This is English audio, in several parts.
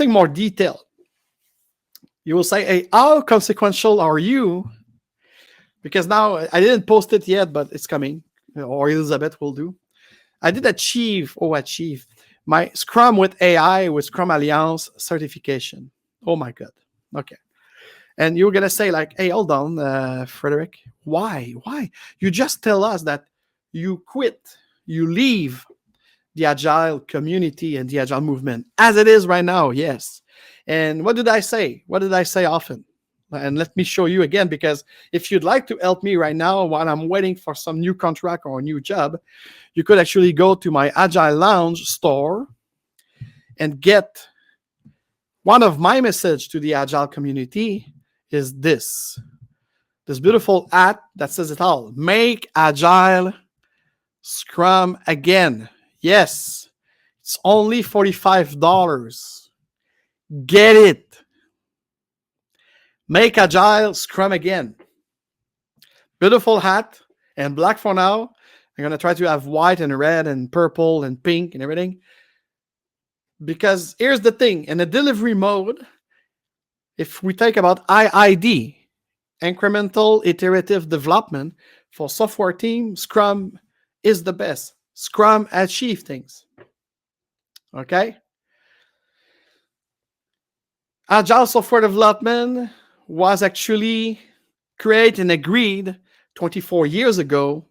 something more detailed. You will say, hey, how consequential are you? Because now I didn't post it yet, but it's coming, or Elizabeth will do. I did achieve my Scrum with AI with Scrum Alliance certification. Oh my God. Okay. And you're going to say like, hey, hold on, Frederick. Why? You just tell us that you quit, you leave the Agile community and the Agile movement as it is right now. Yes. And what did I say? What did I say often? And let me show you again, because if you'd like to help me right now while I'm waiting for some new contract or a new job, you could actually go to my Agile Lounge store and get one of my message to the Agile community is this beautiful hat that says it all. Make Agile Scrum again. Yes, it's only $45. Get it. Make Agile Scrum again. Beautiful hat and black for now. I'm going to try to have white and red and purple and pink and everything. Because here's the thing. In the delivery mode, if we think about IID, incremental iterative development for software team, Scrum is the best. Scrum achieves things. Okay? Agile software development was actually created and agreed 24 years ago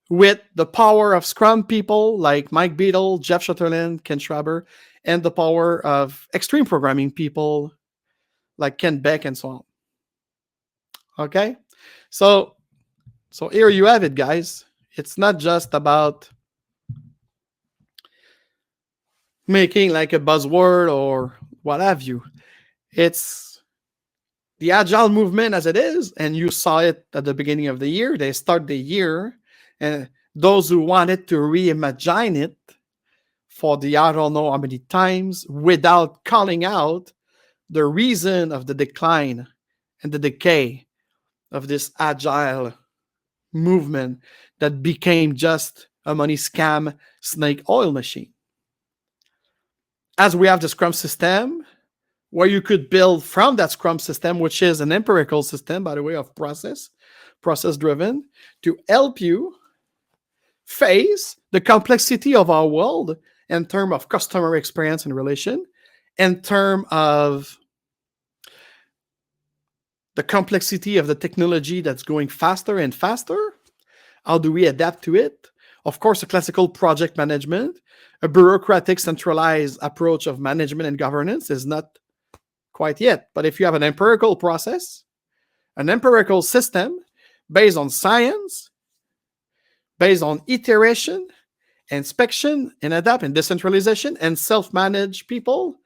with the power of Scrum people like Mike Beadle, Jeff Shutterland, Ken Schraber, and the power of extreme programming people like Ken Beck and so on. Okay? So here you have it, guys. It's not just about making like a buzzword or what have you. It's the Agile movement as it is, and you saw it at the beginning of the year. They start the year, and those who wanted to reimagine it for the I don't know how many times without calling out the reason of the decline and the decay of this Agile movement that became just a money scam snake oil machine. As we have the Scrum system, where you could build from that Scrum system, which is an empirical system, by the way, of process-driven, to help you face the complexity of our world in terms of customer experience and relation, in terms of the complexity of the technology that's going faster and faster. How do we adapt to it? Of course, a classical project management, a bureaucratic centralized approach of management and governance is not quite yet. But if you have an empirical process, an empirical system based on science, based on iteration, inspection, and adapt, and decentralization, and self-manage people,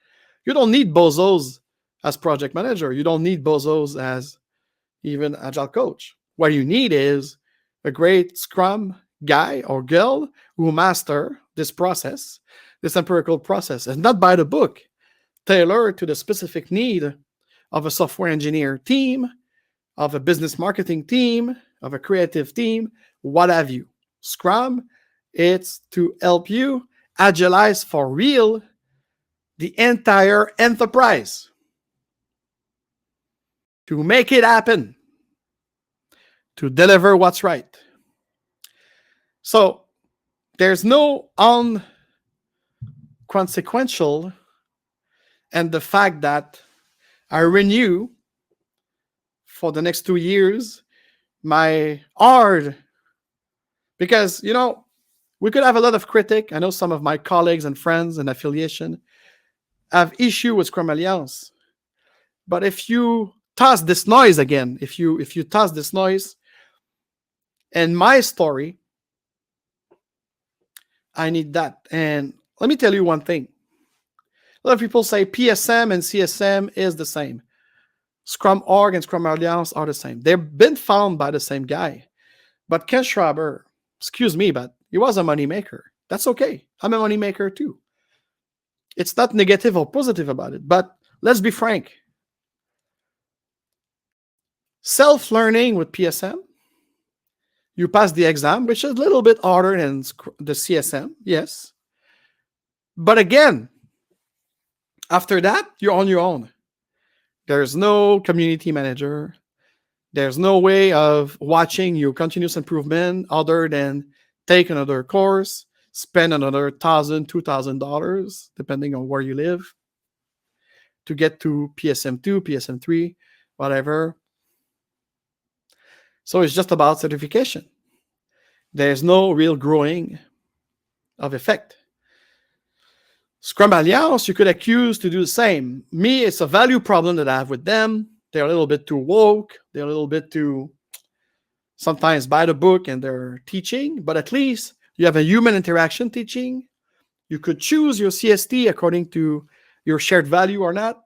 you don't need bozos as project manager. You don't need bozos as even Agile coach. What you need is a great Scrum guy or girl who master this process, this empirical process, and not by the book, tailored to the specific need of a software engineer team, of a business marketing team, of a creative team, what have you. Scrum, it's to help you agilize for real the entire enterprise, to make it happen, to deliver what's right. So there's no unconsequential, and the fact that I renew for the next 2 years my hard, because, you know, we could have a lot of critic. I know some of my colleagues and friends and affiliation have issue with Scrum Alliance. But if you toss this noise again, if you toss this noise and my story, I need that. And let me tell you one thing. A lot of people say PSM and CSM is the same. Scrum Org and Scrum Alliance are the same. They've been found by the same guy. But Ken Schraber, excuse me, but he was a money maker. That's okay. I'm a money maker too. It's not negative or positive about it, but let's be frank. Self-learning with PSM, you pass the exam, which is a little bit harder than the CSM, yes. But again, After that, you're on your own. There's no community manager. There's no way of watching your continuous improvement other than take another course, spend another $1,000, $2,000, depending on where you live, to get to PSM2, PSM3, whatever. So it's just about certification. There's no real growing of effect. Scrum Alliance, you could accuse to do the same. Me, it's a value problem that I have with them. They're a little bit too woke. They're a little bit too sometimes by the book and their teaching, but at least you have a human interaction teaching. You could choose your CST according to your shared value or not.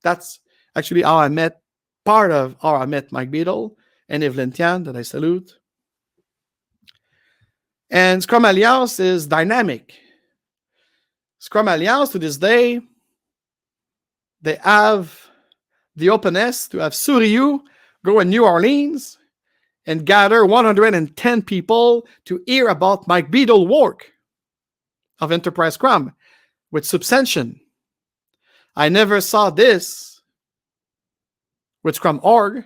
That's actually how I met, part of how I met Mike Beadle and Evelyn Tian, that I salute. And Scrum Alliance is dynamic. Scrum Alliance, to this day, they have the openness to have Suryu go in New Orleans and gather 110 people to hear about Mike Beadle's work of Enterprise Scrum with Subsension. I never saw this with Scrum.org,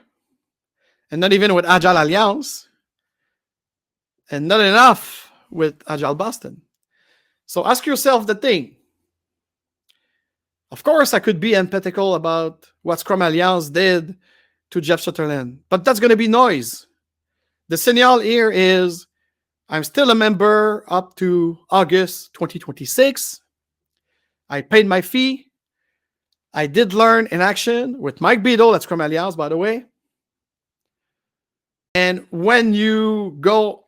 and not even with Agile Alliance, and not enough with Agile Boston. So ask yourself the thing. Of course, I could be empathical about what Scrum Alliance did to Jeff Sutherland, but that's going to be noise. The signal here is I'm still a member up to August 2026. I paid my fee. I did learn in action with Mike Beadle at Scrum Alliance, by the way. And when you go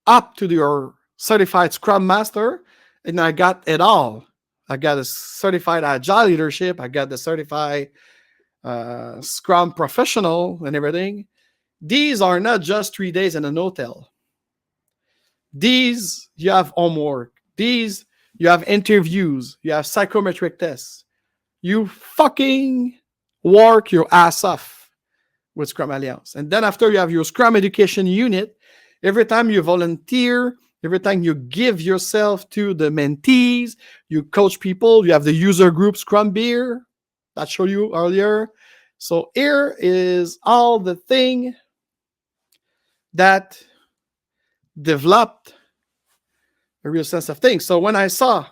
up to your certified Scrum Master, and I got it all. I got a certified Agile leadership. I got the certified Scrum professional and everything. These are not just 3 days in an hotel. These, you have homework. These, you have interviews. You have psychometric tests. You fucking work your ass off with Scrum Alliance. And then after you have your Scrum education unit, every time you volunteer, every time you give yourself to the mentees, you coach people, you have the user group Scrum Beer that I showed you earlier. So here is all the thing that developed a real sense of things. So when I saw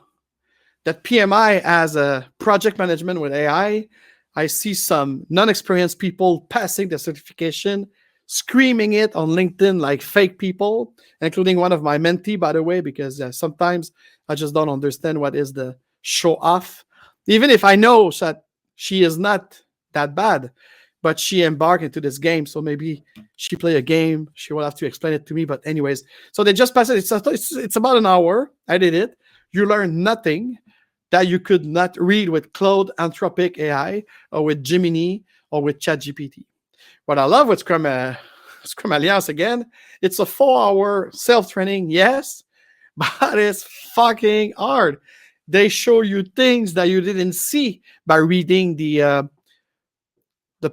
that PMI as a project management with AI, I see some non-experienced people passing the certification, screaming it on LinkedIn like fake people, including one of my mentee, by the way, because sometimes I just don't understand what is the show off. Even if I know that she is not that bad, but she embarked into this game. So maybe she play a game. She will have to explain it to me. But anyways, so they just passed it. It's about an hour. I did it. You learn nothing that you could not read with Claude Anthropic AI or with Gemini or with ChatGPT. What I love with Scrum Alliance, again, it's a 4-hour self-training, yes, but it's fucking hard. They show you things that you didn't see by reading the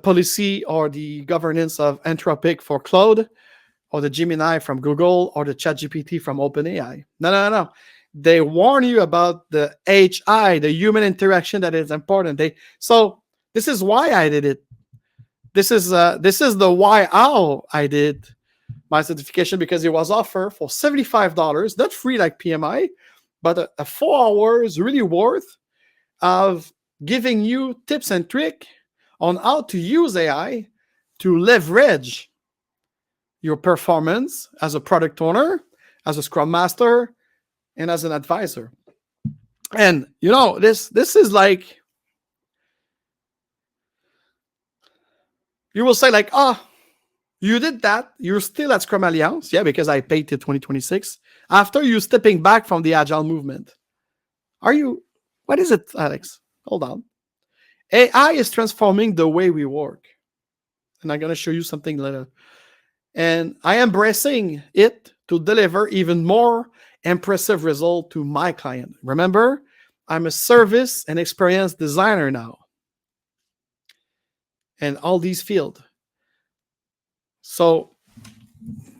policy or the governance of Anthropic for Claude, or the Gemini from Google, or the ChatGPT from OpenAI. No. They warn you about the HI, the human interaction, that is important. So this is why I did it. This is the why how I did my certification, because it was offered for $75, not free like PMI, but a 4 hours really worth of giving you tips and tricks on how to use AI to leverage your performance as a product owner, as a Scrum Master, and as an advisor. And you know, this is like, you will say like, you did that, you're still at Scrum Alliance. Yeah, because I paid till 2026. After you stepping back from the Agile movement. What is it, Alex? Hold on. AI is transforming the way we work. And I'm going to show you something later. And I am embracing it to deliver even more impressive result to my client. Remember, I'm a service and experience designer now. And all these fields. So,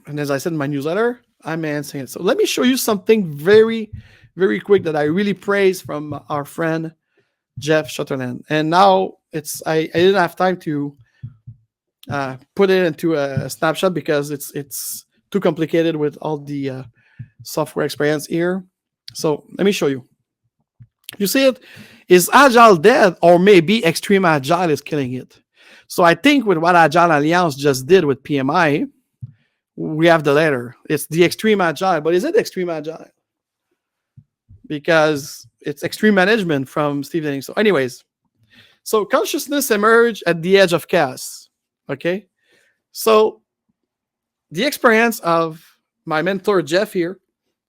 and as I said in my newsletter, I'm answering it. So let me show you something very, very quick that I really praise from our friend Jeff Shutterland. And now I didn't have time to put it into a snapshot because it's too complicated with all the software experience here. So let me show you. You see it? Is Agile dead, or maybe Extreme Agile is killing it? So I think with what Agile Alliance just did with PMI, we have the latter. It's the Extreme Agile, but is it Extreme Agile? Because it's extreme management from Steve Denning. So anyways, so consciousness emerged at the edge of chaos. Okay? So the experience of my mentor, Jeff, here,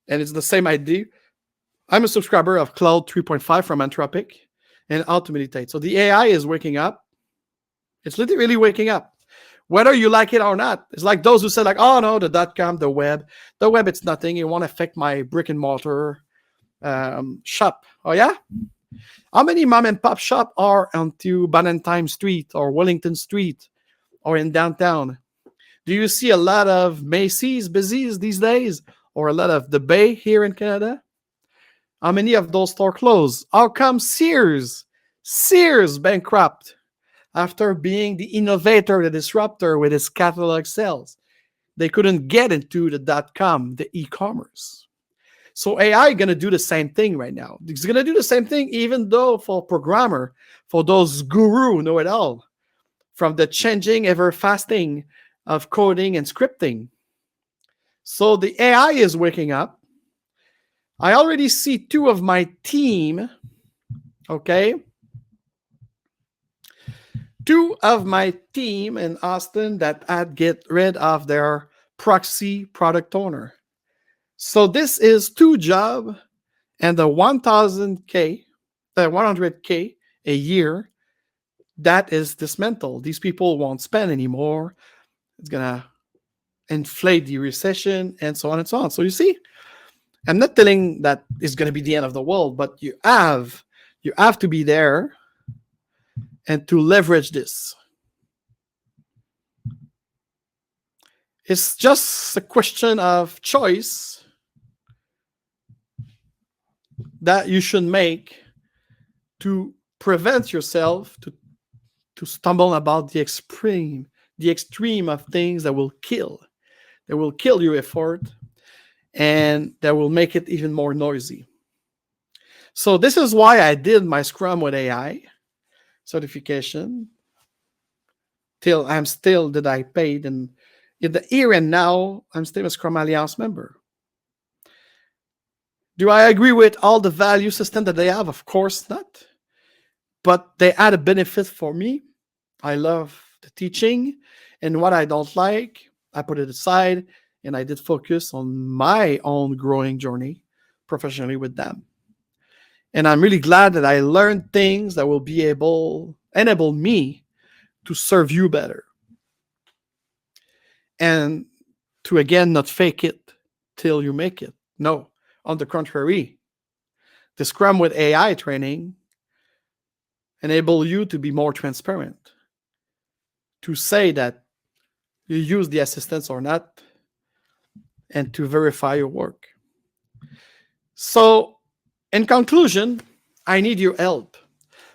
and it's the same idea. I'm a subscriber of Cloud 3.5 from Anthropic and how to meditate. So the AI is waking up. It's literally waking up. Whether you like it or not. It's like those who said, like, oh no, the .com, the web, it's nothing. It won't affect my brick and mortar shop. Oh yeah? How many mom and pop shop are onto Ballantyne Street or Wellington Street or in downtown? Do you see a lot of Macy's busies these days, or a lot of the Bay here in Canada? How many of those stores closed? How come Sears bankrupt after being the innovator, the disruptor with its catalog sales? They couldn't get into the .com, the e-commerce. So AI going to do the same thing right now. It's going to do the same thing, even though for programmer, for those guru know it all, from the changing, ever fasting of coding and scripting. So the AI is waking up. I already see two of my team, okay? Two of my team in Austin that had get rid of their proxy product owner. So this is two jobs and the 1,000K, the 100K a year, that is dismantled. These people won't spend anymore. It's going to inflate the recession and so on and so on. So you see, I'm not telling that it's going to be the end of the world, but you have to be there and to leverage this. It's just a question of choice that you should make to prevent yourself to stumble about the extreme of things that will kill your effort, and that will make it even more noisy. So this is why I did my Scrum with AI certification. Till I'm still that I paid, and in the here and now, I'm still a Scrum Alliance member. Do I agree with all the value system that they have? Of course not. But they add a benefit for me. I love the teaching, and what I don't like, I put it aside, and I did focus on my own growing journey professionally with them. And I'm really glad that I learned things that will be enable me to serve you better. And to, again, not fake it till you make it. No, on the contrary, the Scrum with AI training enable you to be more transparent, to say that you use the assistance or not, and to verify your work. So, in conclusion, I need your help.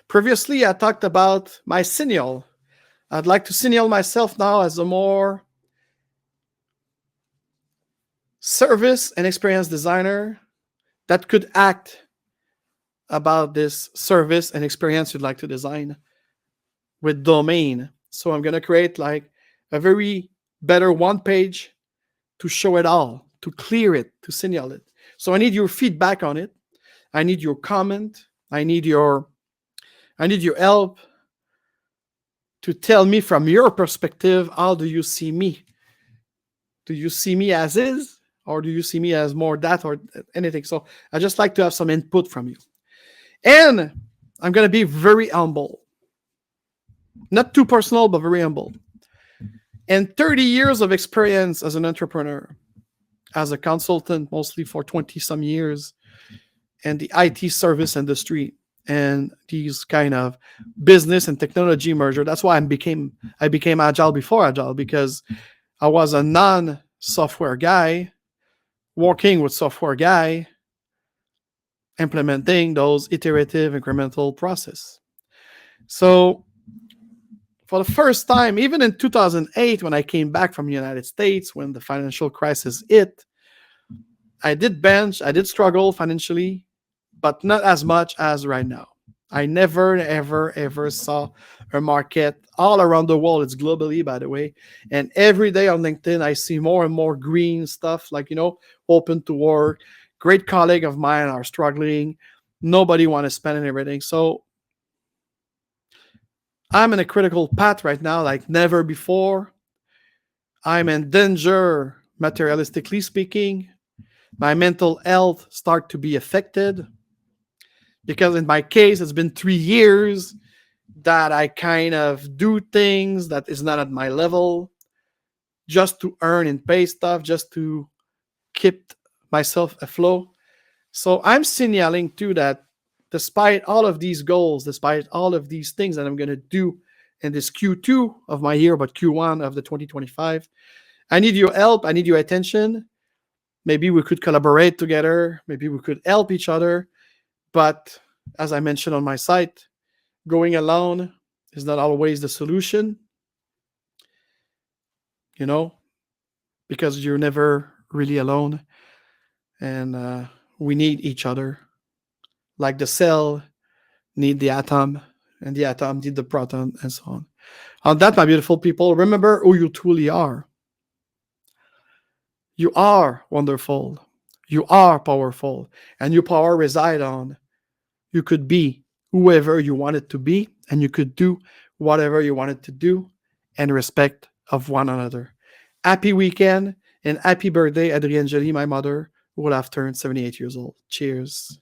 Previously, I talked about my signal. I'd like to signal myself now as a more service and experience designer that could act about this service and experience you'd like to design with domain. So I'm going to create like a very better one page to show it all, to clear it, to signal it. So I need your feedback on it. I need your comment. I need your help to tell me from your perspective, how do you see me? Do you see me as is, or do you see me as more that or anything? So I just like to have some input from you. And I'm going to be very humble. Not too personal, but very humble. And 30 years of experience as an entrepreneur, as a consultant, mostly for 20 some years, and the IT service industry and these kind of business and technology merger. That's why I became Agile before Agile, because I was a non-software guy working with software guy implementing those iterative incremental process. So for the first time, even in 2008, when I came back from the United States, when the financial crisis hit, I did bench, I did struggle financially, but not as much as right now. I never, ever, ever saw a market all around the world. It's globally, by the way. And every day on LinkedIn, I see more and more green stuff, like, open to work. Great colleague of mine are struggling. Nobody want to spend on everything. So I'm in a critical path right now, like never before. I'm in danger, materialistically speaking. My mental health start to be affected because in my case, it's been 3 years that I kind of do things that is not at my level just to earn and pay stuff, just to keep myself afloat. So I'm signaling too that despite all of these goals, despite all of these things that I'm going to do in this Q2 of my year, but Q1 of the 2025, I need your help. I need your attention. Maybe we could collaborate together. Maybe we could help each other. But as I mentioned on my site, going alone is not always the solution, you know, because you're never really alone. And we need each other. Like the cell need the atom, and the atom need the proton, and so on. On that, my beautiful people, remember who you truly are. You are wonderful. You are powerful. And your power reside on you could be whoever you wanted to be, and you could do whatever you wanted to do in respect of one another. Happy weekend and happy birthday, Adrienne Jolie, my mother, who will have turned 78 years old. Cheers.